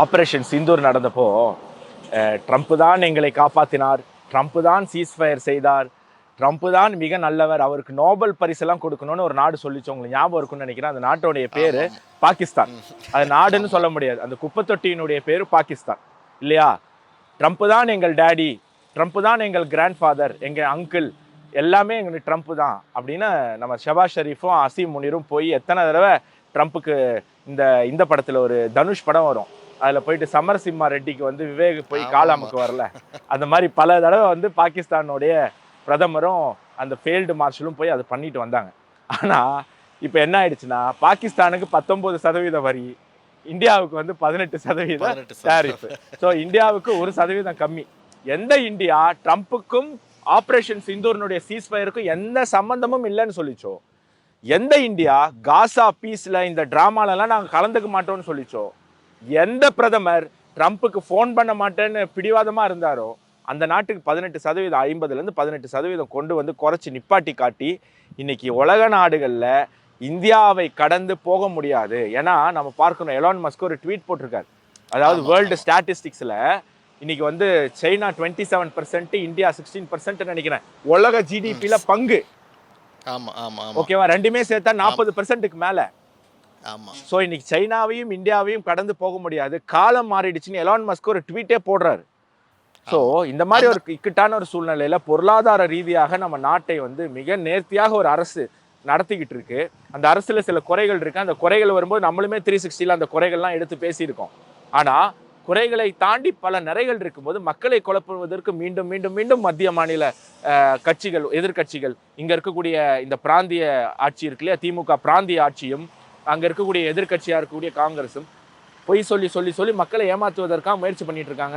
Operation Sindoor நடந்தப்போ Trump தான் எங்களை காப்பாற்றினார், ட்ரம்ப் தான் சீஸ்ஃபயர் செய்தார், ட்ரம்ப் தான் மிக நல்லவர், அவருக்கு நோபல் பரிசெல்லாம் கொடுக்கணும்னு ஒரு நாடு சொல்லிச்சு. உங்களுக்கு ஞாபகம் இருக்குன்னு நினைக்கிறேன். அந்த நாட்டோடைய பேரு பாகிஸ்தான். அது நாடுன்னு சொல்ல முடியாது, அந்த குப்பைத்தொட்டியினுடைய பேரு பாகிஸ்தான் இல்லையா? ட்ரம்ப் தான் எங்கள் டேடி, ட்ரம்ப் தான் எங்கள் கிராண்ட் ஃபாதர், எங்கள் அங்கிள், எல்லாமே எங்களுக்கு ட்ரம்ப் தான் அப்படின்னு நம்ம ஷபாஸ் ஷெரீஃபும் அசீம் முனிரும் போய் எத்தனை தடவை ட்ரம்ப்புக்கு இந்த படத்தில் ஒரு தனுஷ் படம் வரும், அதில் போயிட்டு சமரசிம்மா ரெட்டிக்கு வந்து விவேக் போய் காலாமுக்கு வரல, அந்த மாதிரி பல தடவை வந்து பாகிஸ்தானுடைய பிரதமரும் அந்த ஃபெயில்டு மார்ஷலும் போய் அதை பண்ணிட்டு வந்தாங்க. ஆனால் இப்போ என்ன ஆயிடுச்சுன்னா, பாகிஸ்தானுக்கு 19% வரி, இந்தியாவுக்கு வந்து 18% டேரிஃப். ஸோ இந்தியாவுக்கு 1% கம்மி. எந்த இந்தியா ட்ரம்ப்புக்கும் ஆப்ரேஷன் சிந்தூர்னுடைய சீஸ்ஃபயருக்கும் எந்த சம்பந்தமும் இல்லைன்னு சொல்லிச்சோ, எந்த இந்தியா காசா பீஸ்ல இந்த டிராமாலெல்லாம் நாங்கள் கலந்துக்க மாட்டோம்னு சொல்லிச்சோ, எந்த பிரதமர் ட்ரம்ப்புக்கு ஃபோன் பண்ண மாட்டேன்னு பிடிவாதமாக இருந்தாரோ, அந்த நாட்டுக்கு 18%, 50% 18% கொண்டு வந்து குறைச்சி நிப்பாட்டி காட்டி இன்னைக்கு உலக நாடுகளில் இந்தியாவை கடந்து போக முடியாது. ஏன்னா நம்ம பார்க்கணும், எலான் மஸ்க் ஒரு ட்வீட் போட்டிருக்காரு. அதாவது வேர்ல்டு ஸ்டாட்டிஸ்டிக்ஸில் இன்னைக்கு வந்து சைனா 27%, இந்தியா 16% நினைக்கிறேன் உலக ஜிடிபியில் பங்கு. ஓகேவா? ரெண்டுமே சேர்த்தா 40%க்கு மேலே. ஸோ இன்னைக்கு சைனாவையும் இந்தியாவையும் கடந்து போக முடியாது, காலம் மாறிடுச்சுன்னு எலான் மஸ்க் ஒரு ட்வீட்டே போடுறாரு. ஸோ இந்த மாதிரி ஒரு இக்கட்டான ஒரு சூழ்நிலையில பொருளாதார ரீதியாக நம்ம நாட்டை வந்து மிக நேர்த்தியாக ஒரு அரசு நடத்திக்கிட்டு இருக்கு. அந்த அரசுல சில குறைகள் இருக்கு. அந்த குறைகள் வரும்போது நம்மளுமே 360ல அந்த குறைகள்லாம் எடுத்து பேசியிருக்கோம். ஆனா குறைகளை தாண்டி பல நிறைகள் இருக்கும்போது மக்களை குழப்புவதற்கு மீண்டும் மீண்டும் மீண்டும் மத்திய மாநில கட்சிகள், எதிர்கட்சிகள், இங்க இருக்கக்கூடிய இந்த பிராந்திய ஆட்சி இருக்கு இல்லையா, திமுக பிராந்திய ஆட்சியும் அங்க இருக்கக்கூடிய எதிர்கட்சியா இருக்கக்கூடிய காங்கிரஸும் பொய் சொல்லி சொல்லி சொல்லி மக்களை ஏமாற்றுவதற்காக முயற்சி பண்ணிட்டு இருக்காங்க.